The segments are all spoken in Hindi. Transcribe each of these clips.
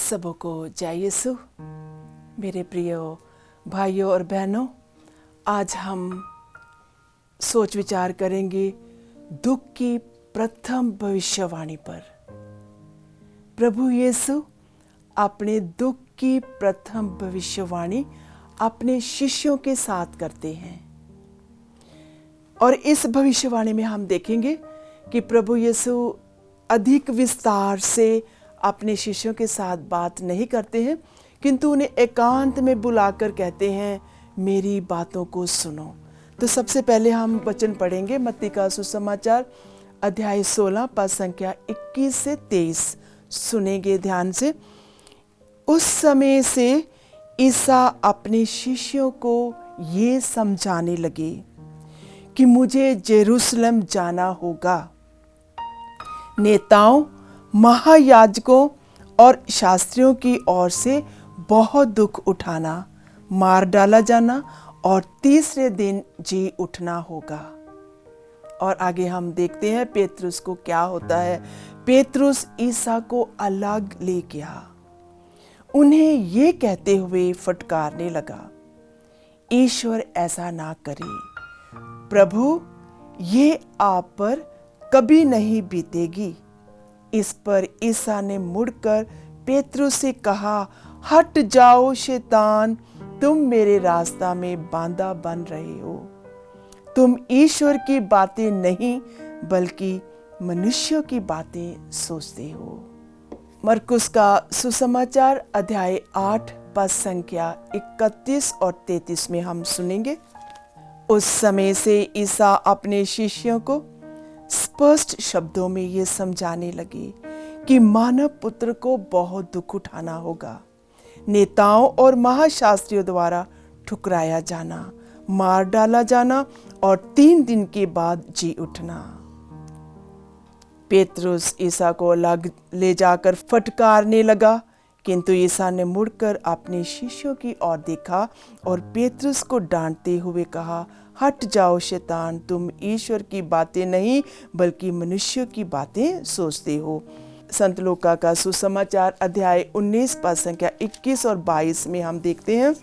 सबों को जय यीशु। मेरे प्रिय भाइयों और बहनों, आज हम सोच विचार करेंगे दुख की प्रथम भविष्यवाणी पर। प्रभु यीशु अपने दुख की प्रथम भविष्यवाणी अपने शिष्यों के साथ करते हैं और इस भविष्यवाणी में हम देखेंगे कि प्रभु यीशु अधिक विस्तार से अपने शिष्यों के साथ बात नहीं करते हैं, किंतु उन्हें एकांत में बुलाकर कहते हैं, मेरी बातों को सुनो। तो सबसे पहले हम वचन पढ़ेंगे मत्ती का सुसमाचार अध्याय 16 पद संख्या 21 से 23। सुनेंगे ध्यान से। उस समय से ईसा अपने शिष्यों को ये समझाने लगे कि मुझे जेरूशलेम जाना होगा, नेताओं, महायाजकों और शास्त्रियों की ओर से बहुत दुख उठाना, मार डाला जाना और तीसरे दिन जी उठना होगा। और आगे हम देखते हैं पेतरुस को क्या होता है। पेतरुस ईसा को अलग ले गया, उन्हें ये कहते हुए फटकारने लगा, ईश्वर ऐसा ना करे, प्रभु ये आप पर कभी नहीं बीतेगी। इस पर ईसा ने मुड़कर पेतरुस से कहा, हट जाओ शैतान, तुम मेरे रास्ता में बांधा बन रहे हो। तुम ईश्वर की बातें नहीं बल्कि मनुष्यों की बातें सोचते हो। मरकुस का सुसमाचार अध्याय 8 पद संख्या 31 और 33 में हम सुनेंगे। उस समय से ईसा अपने शिष्यों को स्पष्ट शब्दों में ये समझाने लगे कि मानव पुत्र को बहुत दुख उठाना होगा, नेताओं और महाशास्त्रियों द्वारा ठुकराया जाना, मार डाला जाना और 3 दिन के बाद जी उठना। पेतरुस ईसा को अलग ले जाकर फटकारने लगा, किंतु ईसा ने मुड़कर अपने शिष्यों की ओर देखा और पेतरुस को डांटते हुए कहा, हट जाओ शैतान, तुम ईश्वर की बातें नहीं बल्कि मनुष्यों की बातें सोचते हो। संत लूका का सुसमाचार अध्याय 19 पद संख्या 21 और 22 में हम देखते हैं,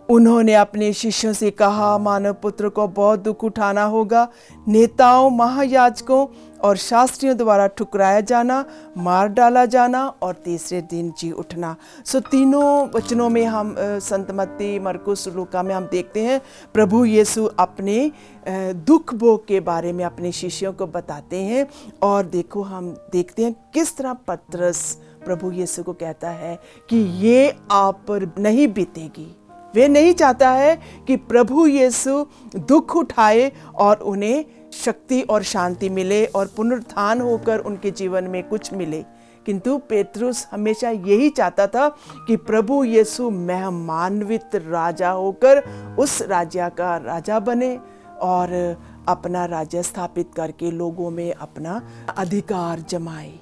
उन्होंने अपने शिष्यों से कहा, मानव पुत्र को बहुत दुख उठाना होगा, नेताओं, महायाजकों और शास्त्रियों द्वारा ठुकराया जाना, मार डाला जाना और तीसरे दिन जी उठना। सो तीनों वचनों में हम संत मत्ती, मरकुस, लूका में हम देखते हैं प्रभु यीशु अपने दुख भोग के बारे में अपने शिष्यों को बताते हैं। और देखो हम देखते हैं किस तरह पतरस प्रभु यीशु को कहता है कि ये आप पर नहीं बीतेगी। वे नहीं चाहता है कि प्रभु यीशु दुख उठाए और उन्हें शक्ति और शांति मिले और पुनरुत्थान होकर उनके जीवन में कुछ मिले, किंतु पेतरुस हमेशा यही चाहता था कि प्रभु यीशु महिमान्वित राजा होकर उस राज्य का राजा बने और अपना राज्य स्थापित करके लोगों में अपना अधिकार जमाए।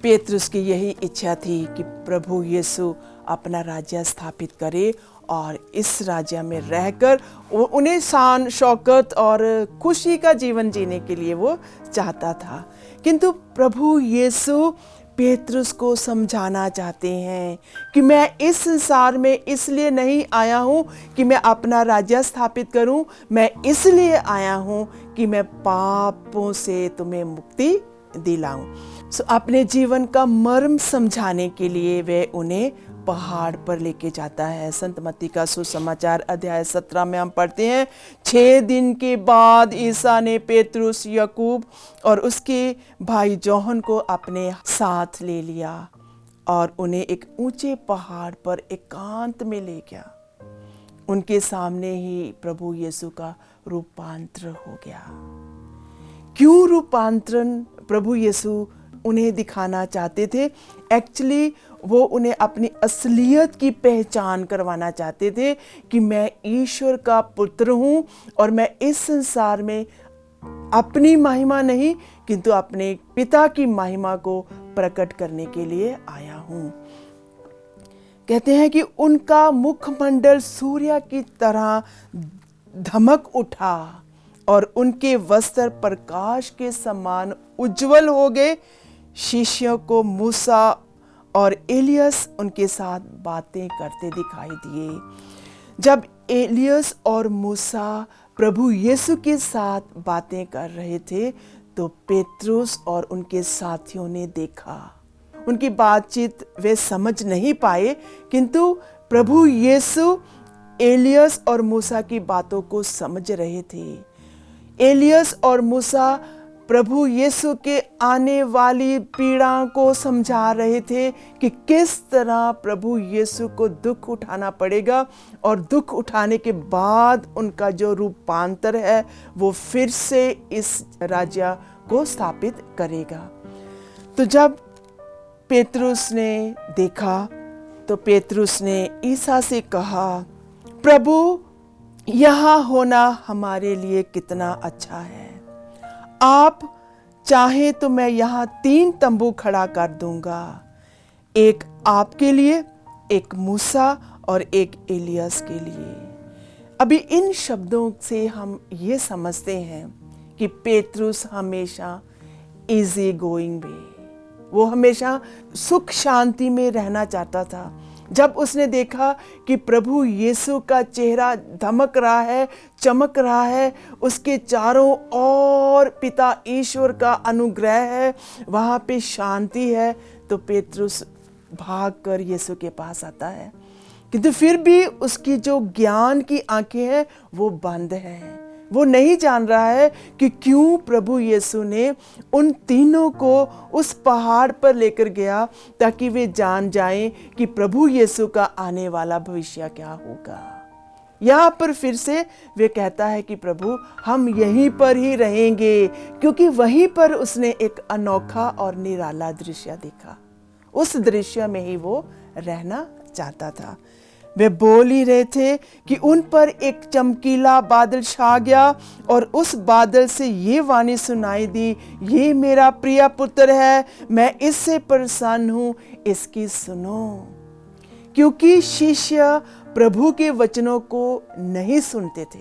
पेतरुस की यही इच्छा थी कि प्रभु यीशु अपना राज्य स्थापित करे और इस राज्य में रहकर उन्हें शान, शौकत और खुशी का जीवन जीने के लिए वो चाहता था। किंतु प्रभु यीशु पेतरुस को समझाना चाहते हैं कि मैं इस संसार में इसलिए नहीं आया हूँ कि मैं अपना राज्य स्थापित करूँ, मैं इसलिए आया हूँ कि मैं पापों से तुम्हें मुक्ति दिलाऊं। अपने जीवन का मर्म समझाने के लिए वे उन्हें पहाड़ पर लेके जाता है। संत मत्ती का सुसमाचार अध्याय 17 में हम पढ़ते हैं, 6 दिन के बाद ईसा ने पेतरुस, याकूब और उसके भाई जोहन को अपने साथ ले लिया और उन्हें एक ऊंचे पहाड़ पर एकांत में ले गया। उनके सामने ही प्रभु यीशु का रूपांतर हो गया। क्यों रूपांतरण प्रभु यीशु उन्हें दिखाना चाहते थे? एक्चुअली वो उन्हें अपनी असलियत की पहचान करवाना चाहते थे कि मैं ईश्वर का पुत्र हूँ और मैं इस संसार में अपनी महिमा नहीं किंतु अपने पिता की महिमा को प्रकट करने के लिए आया हूँ। कहते हैं कि उनका मुखमंडल सूर्य की तरह धमक उठा और उनके वस्त्र प्रकाश के समान उज्जवल हो गए। शिष्यों को मूसा और एलियस उनके साथ बातें करते दिखाई दिए। जब एलियस और मूसा प्रभु यीशु के साथ बातें कर रहे थे तो पेतरुस और उनके साथियों ने देखा। उनकी बातचीत वे समझ नहीं पाए, किंतु प्रभु यीशु एलियस और मूसा की बातों को समझ रहे थे। एलियस और मूसा प्रभु यीशु के आने वाली पीड़ा को समझा रहे थे कि किस तरह प्रभु यीशु को दुख उठाना पड़ेगा और दुख उठाने के बाद उनका जो रूपांतर है वो फिर से इस राज्य को स्थापित करेगा। तो जब पेतरुस ने देखा तो पेतरुस ने ईसा से कहा, प्रभु यहाँ होना हमारे लिए कितना अच्छा है। आप चाहे तो मैं यहाँ 3 तंबू खड़ा कर दूंगा, एक आपके लिए, एक मूसा और एक एलियस के लिए। अभी इन शब्दों से हम ये समझते हैं कि पेतरुस हमेशा इजी गोइंग वे, वो हमेशा सुख शांति में रहना चाहता था। जब उसने देखा कि प्रभु यीशु का चेहरा धमक रहा है, चमक रहा है, उसके चारों ओर पिता ईश्वर का अनुग्रह है, वहाँ पे शांति है, तो पेतरुस भागकर यीशु के पास आता है। किंतु फिर भी उसकी जो ज्ञान की आंखें हैं वो बंद हैं। वो नहीं जान रहा है कि क्यों प्रभु यीशु ने उन तीनों को उस पहाड़ पर लेकर गया ताकि वे जान जाएं कि प्रभु यीशु का आने वाला भविष्य क्या होगा। यहाँ पर फिर से वे कहता है कि प्रभु हम यहीं पर ही रहेंगे, क्योंकि वहीं पर उसने एक अनोखा और निराला दृश्य देखा। उस दृश्य में ही वो रहना चाहता था। वे बोल ही रहे थे कि उन पर एक चमकीला बादल छा गया और उस बादल से ये वाणी सुनाई दी, ये मेरा प्रिय पुत्र है, मैं इससे प्रसन्न हूँ, इसकी सुनो। क्योंकि शिष्य प्रभु के वचनों को नहीं सुनते थे,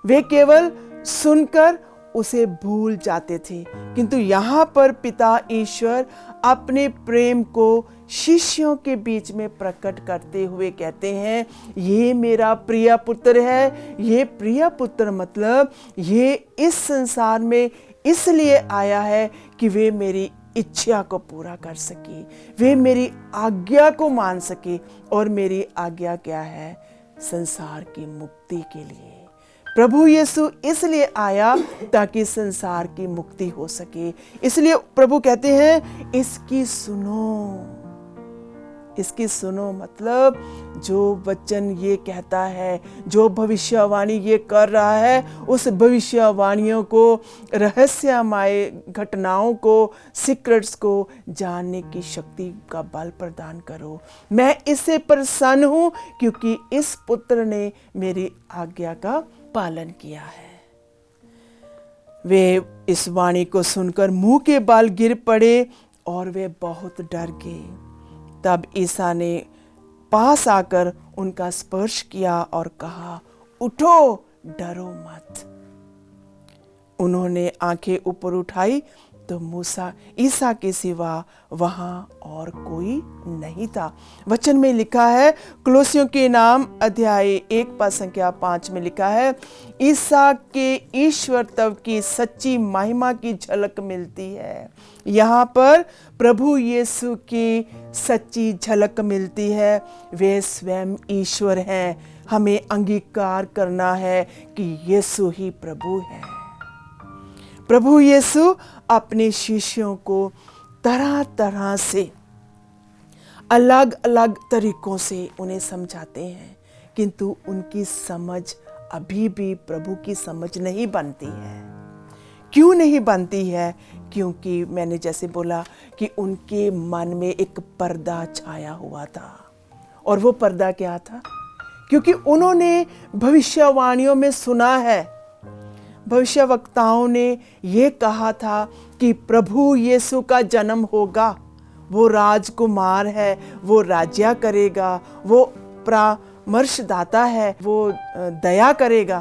वे केवल सुनकर उसे भूल जाते थे, किंतु यहाँ पर पिता ईश्वर अपने प्रेम को शिष्यों के बीच में प्रकट करते हुए कहते हैं, ये मेरा प्रिय पुत्र है। ये प्रिय पुत्र मतलब ये इस संसार में इसलिए आया है कि वे मेरी इच्छा को पूरा कर सके, वे मेरी आज्ञा को मान सके। और मेरी आज्ञा क्या है? संसार की मुक्ति के लिए। प्रभु यीशु इसलिए आया ताकि संसार की मुक्ति हो सके। इसलिए प्रभु कहते हैं इसकी सुनो। इसकी सुनो मतलब जो वचन ये कहता है, जो भविष्यवाणी ये कर रहा है, उस भविष्यवाणियों को, रहस्यमय घटनाओं को, सीक्रेट्स को जानने की शक्ति का बल प्रदान करो। मैं इससे प्रसन्न हूँ क्योंकि इस पुत्र ने मेरी आज्ञा का पालन किया है। वे इस वाणी को सुनकर मुंह के बाल गिर पड़े और वे बहुत डर गए। तब ईसा ने पास आकर उनका स्पर्श किया और कहा, उठो, डरो मत। उन्होंने आंखें ऊपर उठाई तो मूसा ईसा के सिवा वहां और कोई नहीं था। वचन में लिखा है, कुलोसियों के नाम अध्याय 1 पद संख्या 5 में लिखा है, ईसा के ईश्वर तव की सच्ची महिमा की झलक मिलती है। यहाँ पर प्रभु यीशु की सच्ची झलक मिलती है। वे स्वयं ईश्वर हैं। हमें अंगीकार करना है कि यीशु ही प्रभु है। प्रभु यीशु अपने शिष्यों को तरह तरह से, अलग अलग तरीकों से उन्हें समझाते हैं, किंतु उनकी समझ अभी भी प्रभु की समझ नहीं बनती है। क्यों नहीं बनती है? क्योंकि मैंने जैसे बोला कि उनके मन में एक पर्दा छाया हुआ था। और वो पर्दा क्या था? क्योंकि उन्होंने भविष्यवाणियों में सुना है, भविष्यवक्ताओं ने ये कहा था कि प्रभु यीशु का जन्म होगा, वो राजकुमार है, वो राज्य करेगा, वो परामर्शदाता है, वो दया करेगा।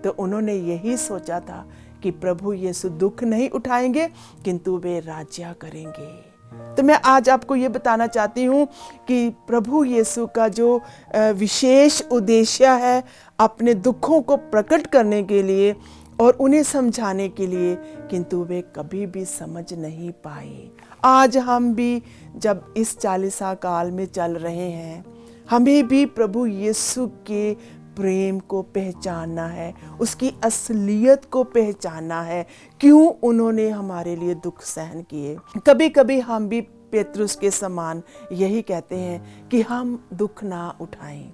तो उन्होंने यही सोचा था कि प्रभु यीशु दुख नहीं उठाएंगे, किंतु वे राज्य करेंगे। तो मैं आज आपको ये बताना चाहती हूँ कि प्रभु यीशु का जो विशेष उद्देश्य है अपने दुखों को प्रकट करने के लिए और उन्हें समझाने के लिए, किंतु वे कभी भी समझ नहीं पाए। आज हम भी जब इस 40 काल में चल रहे हैं, हमें भी प्रभु यीशु के प्रेम को पहचानना है, उसकी असलियत को पहचानना है, क्यों उन्होंने हमारे लिए दुख सहन किए। कभी कभी हम भी पेतरुस के समान यही कहते हैं कि हम दुख ना उठाएं,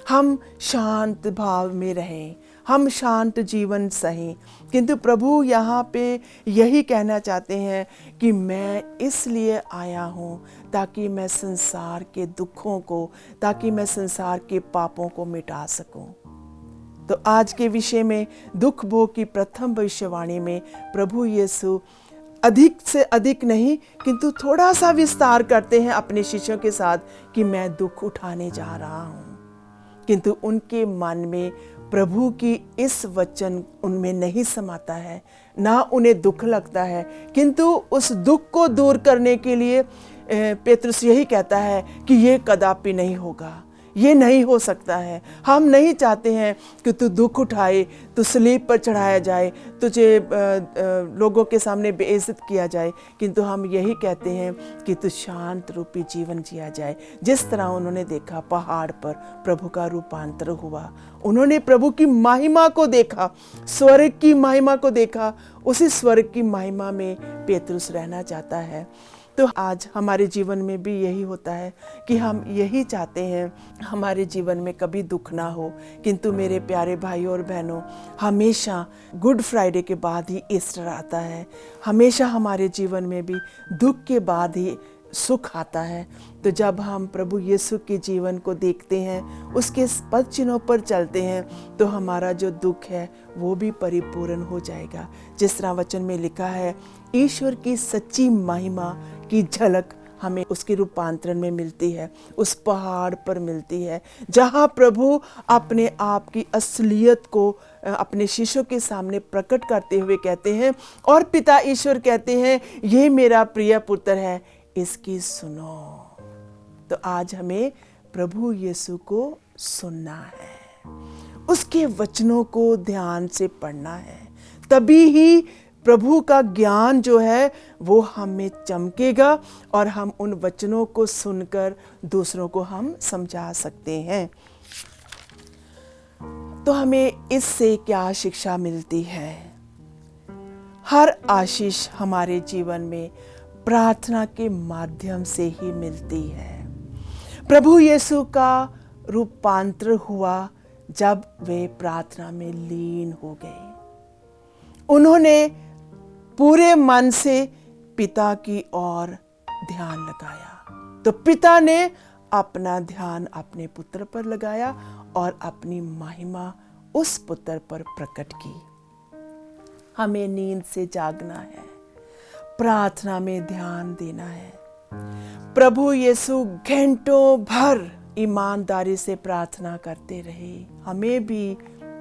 हम शांत भाव में रहें, हम शांत जीवन सहें। किंतु प्रभु यहाँ पे यही कहना चाहते हैं कि मैं इसलिए आया हूँ ताकि मैं संसार के दुखों को, ताकि मैं संसार के पापों को मिटा सकूं। तो आज के विषय में दुख भोग की प्रथम भविष्यवाणी में प्रभु यीशु अधिक से अधिक नहीं किंतु थोड़ा सा विस्तार करते हैं अपने शिष्यों के साथ कि मैं दुख उठाने जा रहा हूँ। किंतु उनके मन में प्रभु की इस वचन उनमें नहीं समाता है, ना उन्हें दुख लगता है। किंतु उस दुख को दूर करने के लिए पेतरुस यही कहता है कि ये कदापि नहीं होगा, ये नहीं हो सकता है। हम नहीं चाहते हैं कि तू दुख उठाए, तू सलीब पर चढ़ाया जाए, तुझे लोगों के सामने बेइज्जत किया जाए, किंतु हम यही कहते हैं कि तू शांत रूपी जीवन जिया जाए। जिस तरह उन्होंने देखा पहाड़ पर प्रभु का रूपांतर हुआ, उन्होंने प्रभु की महिमा को देखा, स्वर्ग की महिमा को देखा, उसी स्वर्ग की महिमा में पेतरुस रहना चाहता है। तो आज हमारे जीवन में भी यही होता है कि हम यही चाहते हैं हमारे जीवन में कभी दुख ना हो। किंतु मेरे प्यारे भाइयों और बहनों, हमेशा गुड फ्राइडे के बाद ही ईस्टर आता है, हमेशा हमारे जीवन में भी दुख के बाद ही सुख आता है। तो जब हम प्रभु यीशु के जीवन को देखते हैं, उसके पद चिन्हों पर चलते हैं, तो हमारा जो दुख है वो भी परिपूर्ण हो जाएगा। जिस तरह वचन में लिखा है, ईश्वर की सच्ची महिमा की झलक हमें उसके रूपांतरण में मिलती है, उस पहाड़ पर मिलती है, जहाँ प्रभु अपने आप की असलियत को अपने शिष्यों के सामने प्रकट करते हुए कहते हैं, और पिता ईश्वर कहते हैं, ये मेरा प्रिय पुत्र है, इसकी सुनो। तो आज हमें प्रभु यीशु को सुनना है, उसके वचनों को ध्यान से पढ़ना है, तभी ही प्रभु का ज्ञान जो है वो हमें चमकेगा और हम उन वचनों को सुनकर दूसरों को हम समझा सकते हैं। तो हमें इससे क्या शिक्षा मिलती है? हर आशीष हमारे जीवन में प्रार्थना के माध्यम से ही मिलती है। प्रभु यीशु का रूपांतर हुआ जब वे प्रार्थना में लीन हो गए। उन्होंने पूरे मन से पिता की ओर ध्यान लगाया, तो पिता ने अपना ध्यान अपने पुत्र पर लगाया और अपनी महिमा उस पुत्र पर प्रकट की। हमें नींद से जागना है, प्रार्थना में ध्यान देना है। प्रभु यीशु घंटों भर ईमानदारी से प्रार्थना करते रहे, हमें भी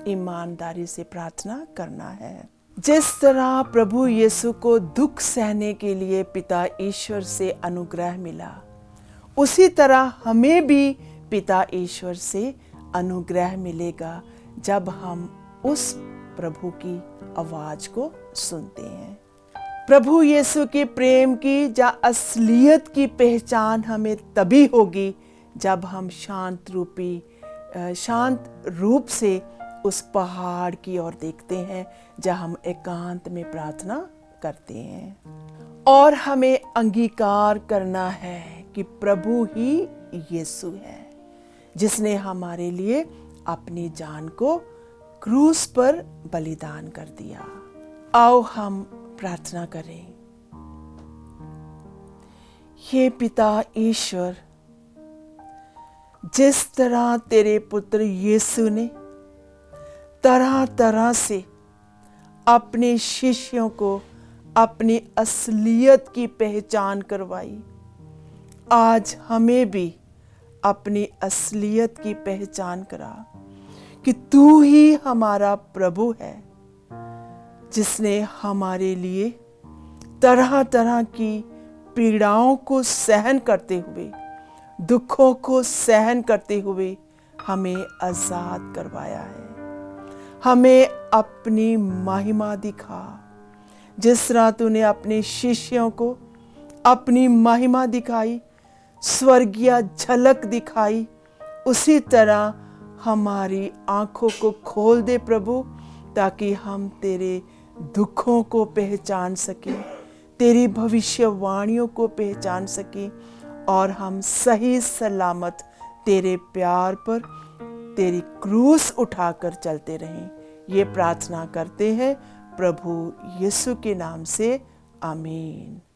ईमानदारी से प्रार्थना करना है। जिस तरह प्रभु यीशु को दुख सहने के लिए पिता ईश्वर से अनुग्रह मिला, उसी तरह हमें भी पिता ईश्वर से अनुग्रह मिलेगा जब हम उस प्रभु की आवाज को सुनते हैं। प्रभु यीशु के प्रेम की या असलियत की पहचान हमें तभी होगी जब हम शांत रूप से उस पहाड़ की ओर देखते हैं जहाँ हम एकांत में प्रार्थना करते हैं। और हमें अंगीकार करना है कि प्रभु ही यीशु है जिसने हमारे लिए अपनी जान को क्रूस पर बलिदान कर दिया। आओ हम प्रार्थना करें। हे पिता ईश्वर, जिस तरह तेरे पुत्र यीशु ने तरह तरह से अपने शिष्यों को अपनी असलियत की पहचान करवाई, आज हमें भी अपनी असलियत की पहचान करा कि तू ही हमारा प्रभु है जिसने हमारे लिए तरह तरह की पीड़ाओं को सहन करते हुए, दुखों को सहन करते हुए हमें आजाद करवाया है। हमें अपनी महिमा दिखा। जिस तरह तूने अपने शिष्यों को अपनी महिमा दिखाई, स्वर्गीय झलक दिखाई, उसी तरह हमारी आंखों को खोल दे प्रभु, ताकि हम तेरे दुखों को पहचान सकें, तेरी भविष्यवाणियों को पहचान सकें, और हम सही सलामत तेरे प्यार पर तेरी क्रूस उठाकर चलते रहें। ये प्रार्थना करते हैं प्रभु यीशु के नाम से, आमीन।